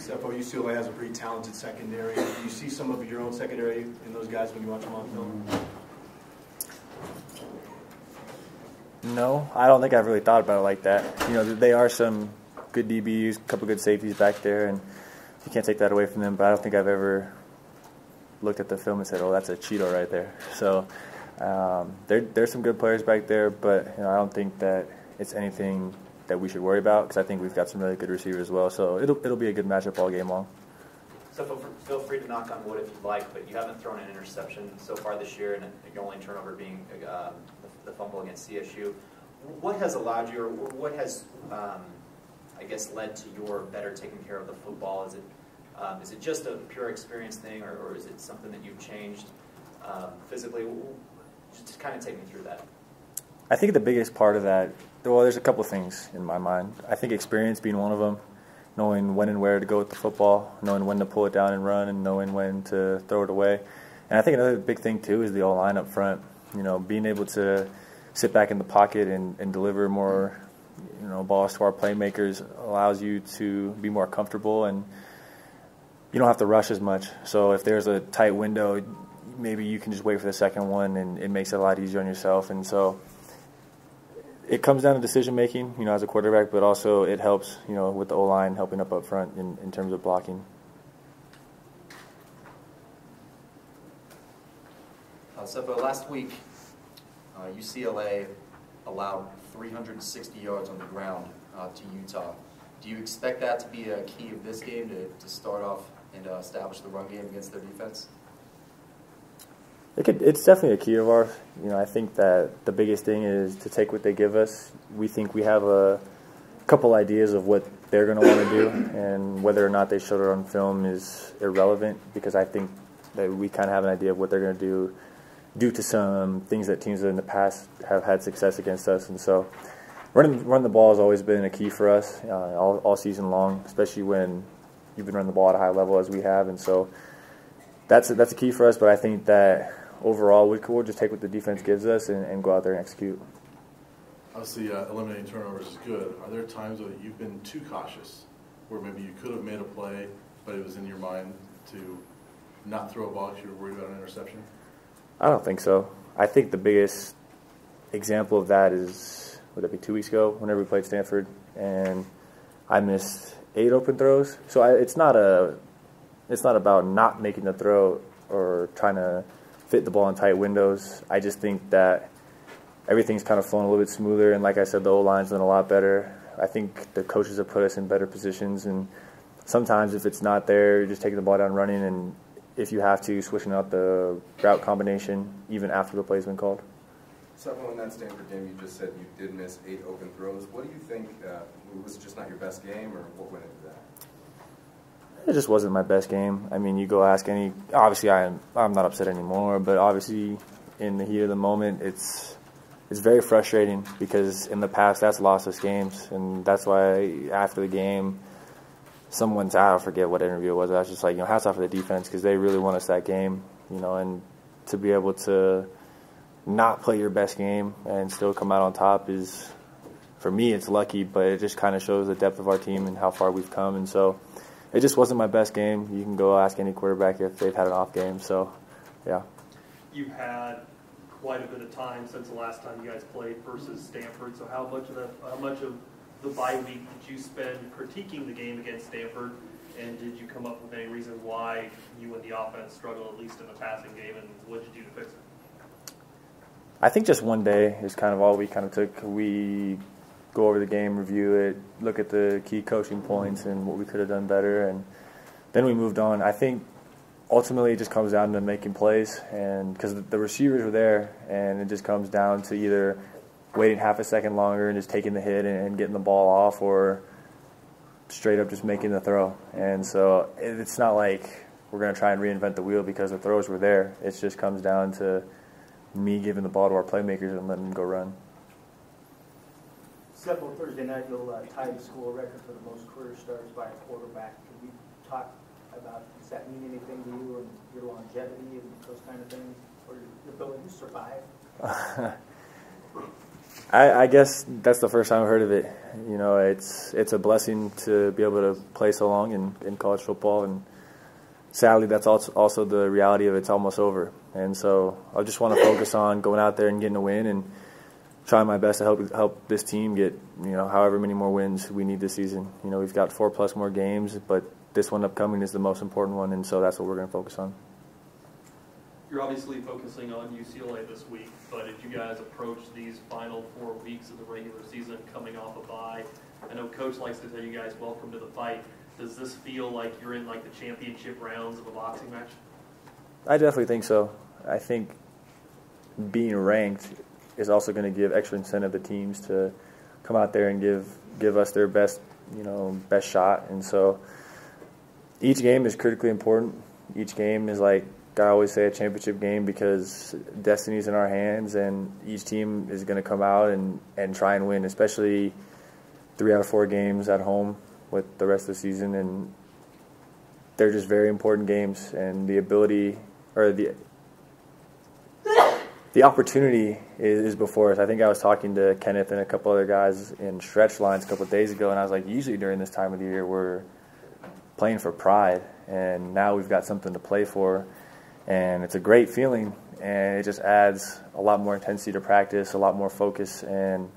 Sefo, UCLA has a pretty talented secondary. Do you see some of your own secondary in those guys when you watch them on film? No, I don't think I've really thought about it like that. You know, they are some good DBs, a couple good safeties back there, and you can't take that away from them. But I don't think I've ever looked at the film and said, "Oh, that's a Cheeto right there." So there's some good players back there, but you know, I don't think that it's anything that we should worry about because I think we've got some really good receivers as well. So it'll be a good matchup all game long. So feel free to knock on wood if you'd like, but you haven't thrown an interception so far this year, and your only turnover being the fumble against CSU. What has allowed you, or what has, I guess, led to your better taking care of the football? Is it just a pure experience thing, or is it something that you've changed physically? Just kind of take me through that. I think the biggest part of that, well, there's a couple things in my mind. I think experience being one of them, knowing when and where to go with the football, knowing when to pull it down and run, and knowing when to throw it away. And I think another big thing, too, is the O-line up front. You know, being able to sit back in the pocket and deliver more, you know, balls to our playmakers allows you to be more comfortable, and you don't have to rush as much. So if there's a tight window, maybe you can just wait for the second one, and it makes it a lot easier on yourself. And so it comes down to decision making, you know, as a quarterback, but also it helps, you know, with the O-line helping up front in terms of blocking. Sefo, last week, UCLA allowed 360 yards on the ground to Utah. Do you expect that to be a key of this game to start off and establish the run game against their defense? It's definitely a key of ours. You know, I think that the biggest thing is to take what they give us. We think we have a couple ideas of what they're going to want to do, and whether or not they showed it on film is irrelevant, because I think that we kind of have an idea of what they're going to do due to some things that teams in the past have had success against us. And so running the ball has always been a key for us all season long, especially when you've been running the ball at a high level as we have. And so that's a key for us, but I think that overall we'll just take what the defense gives us and go out there and execute. Obviously, eliminating turnovers is good. Are there times where you've been too cautious, where maybe you could have made a play, but it was in your mind to not throw a ball because you were worried about an interception? I don't think so. I think the biggest example of that is, would that be 2 weeks ago, whenever we played Stanford, and I missed 8 open throws. So it's not about not making the throw or trying to fit the ball in tight windows. I just think that everything's kind of flown a little bit smoother, and like I said, the O-line's done a lot better. I think the coaches have put us in better positions, and sometimes if it's not there, you're just taking the ball down running, and if you have to, switching out the route combination even after the play's been called. Sefo, in that Stanford game, you just said you did miss 8 open throws. What do you think, was it just not your best game, or what went into that? It just wasn't my best game. I mean, you go ask any, obviously I'm not upset anymore, but obviously in the heat of the moment, it's very frustrating, because in the past that's lost us games, and that's why after the game, I forget what interview it was. I was just like, you know, hats off for the defense, because they really won us that game, you know, and to be able to not play your best game and still come out on top is, for me, it's lucky, but it just kind of shows the depth of our team and how far we've come. And so it just wasn't my best game. You can go ask any quarterback if they've had an off game. So, yeah. You've had quite a bit of time since the last time you guys played versus Stanford. So how much of the bye week did you spend critiquing the game against Stanford, and did you come up with any reasons why you and the offense struggled, at least in the passing game, and what did you do to fix it? I think just one day is kind of all we kind of took. We go over the game, review it, look at the key coaching points and what we could have done better, and then we moved on. I think ultimately it just comes down to making plays, and because the receivers were there, and it just comes down to either waiting half a second longer and just taking the hit and getting the ball off, or straight up just making the throw. And so it's not like we're going to try and reinvent the wheel because the throws were there. It just comes down to me giving the ball to our playmakers and letting them go run. Sefo, Thursday night you'll tie the school record for the most career starts by a quarterback. Can we talk about, does that mean anything to you, and your longevity and those kind of things, or your ability to survive? I guess that's the first time I've heard of it. You know, it's a blessing to be able to play so long in college football, and sadly, that's also the reality of it's almost over. And so I just want to focus on going out there and getting a win and trying my best to help this team get, you know, however many more wins we need this season. You know, we've got 4+ more games, but this one upcoming is the most important one, and so that's what we're going to focus on. You're obviously focusing on UCLA this week, but as you guys approach these final 4 weeks of the regular season coming off a bye, I know Coach likes to tell you guys welcome to the fight. Does this feel like you're in like the championship rounds of a boxing match? I definitely think so. I think being ranked is also going to give extra incentive to teams to come out there and give us their best, you know, best shot. And so each game is critically important. Each game is, like I always say, a championship game, because destiny's in our hands, and each team is going to come out and try and win, especially 3 out of 4 games at home with the rest of the season. And they're just very important games, and the ability or the opportunity is before us. I think I was talking to Kenneth and a couple other guys in stretch lines a couple of days ago, and I was like, usually during this time of the year we're playing for pride, and now we've got something to play for, and it's a great feeling, and it just adds a lot more intensity to practice, a lot more focus, and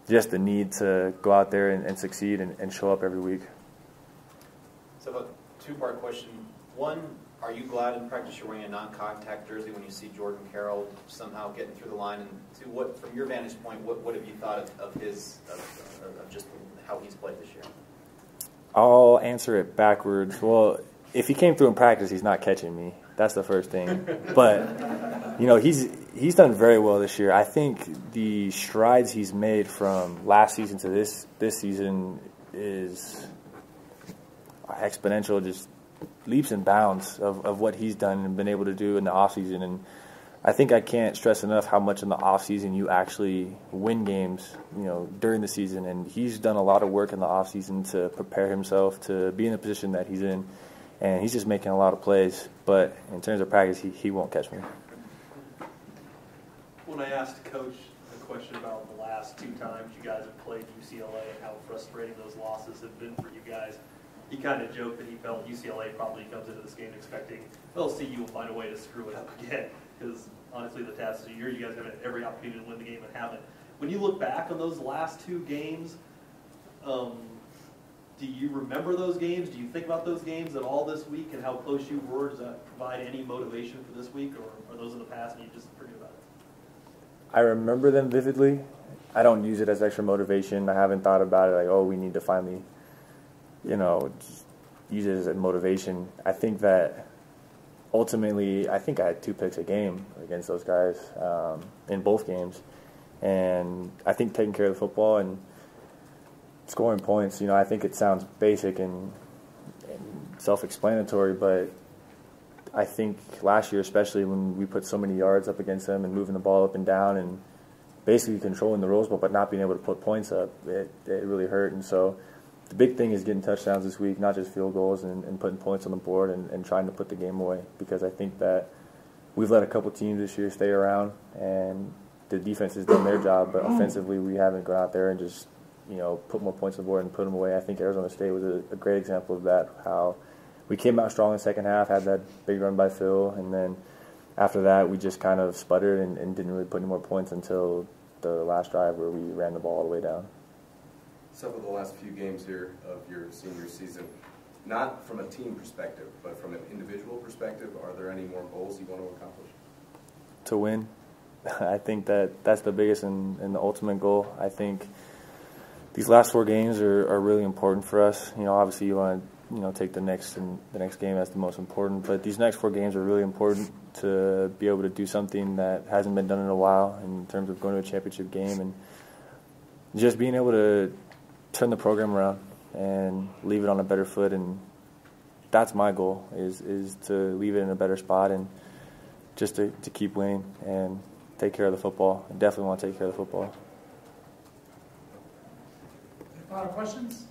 just the need to go out there and succeed and show up every week. So a 2-part question. One, are you glad in practice you're wearing a non-contact jersey when you see Jordan Carr somehow getting through the line? And 2, what, from your vantage point, what have you thought of just how he's played this year? I'll answer it backwards. Well, if he came through in practice, he's not catching me. That's the first thing. But, you know, he's done very well this year. I think the strides he's made from last season to this season is exponential, just leaps and bounds of what he's done and been able to do in the offseason. And I think I can't stress enough how much in the offseason you actually win games, you know, during the season. And he's done a lot of work in the offseason to prepare himself to be in the position that he's in. And he's just making a lot of plays. But in terms of practice, he won't catch me. When I asked Coach a question about the last 2 times you guys have played UCLA and how frustrating those losses have been for you guys, he kind of joked that he felt UCLA probably comes into this game expecting they'll see you and find a way to screw it up again. Because honestly, the past year, you guys have had every opportunity to win the game and haven't. When you look back on those last 2 games, do you remember those games? Do you think about those games at all this week and how close you were? Does that provide any motivation for this week, or are those in the past and you just forget about it? I remember them vividly. I don't use it as extra motivation. I haven't thought about it like, oh, we need to finally, you know, just use it as a motivation. I think that ultimately, I think I had 2 picks a game against those guys in both games. And I think taking care of the football and scoring points, you know, I think it sounds basic and self-explanatory, but I think last year, especially when we put so many yards up against them and moving the ball up and down and basically controlling the Rose Bowl but not being able to put points up, it really hurt. And so the big thing is getting touchdowns this week, not just field goals, and putting points on the board and trying to put the game away, because I think that we've let a couple teams this year stay around, and the defense has done their job, but offensively we haven't gone out there and just, you know, put more points on the board and put them away. I think Arizona State was a great example of that, how we came out strong in the second half, had that big run by Phil, and then after that we just kind of sputtered and didn't really put any more points until the last drive where we ran the ball all the way down. Some of the last few games here of your senior season, not from a team perspective, but from an individual perspective, are there any more goals you want to accomplish? To win. I think that's the biggest and the ultimate goal. I think these last 4 games are really important for us. You know, obviously you want to, you know, take the next game as the most important, but these next 4 games are really important to be able to do something that hasn't been done in a while in terms of going to a championship game and just being able to turn the program around and leave it on a better foot. And that's my goal, is to leave it in a better spot and just to keep winning and take care of the football. I definitely want to take care of the football. Any final questions?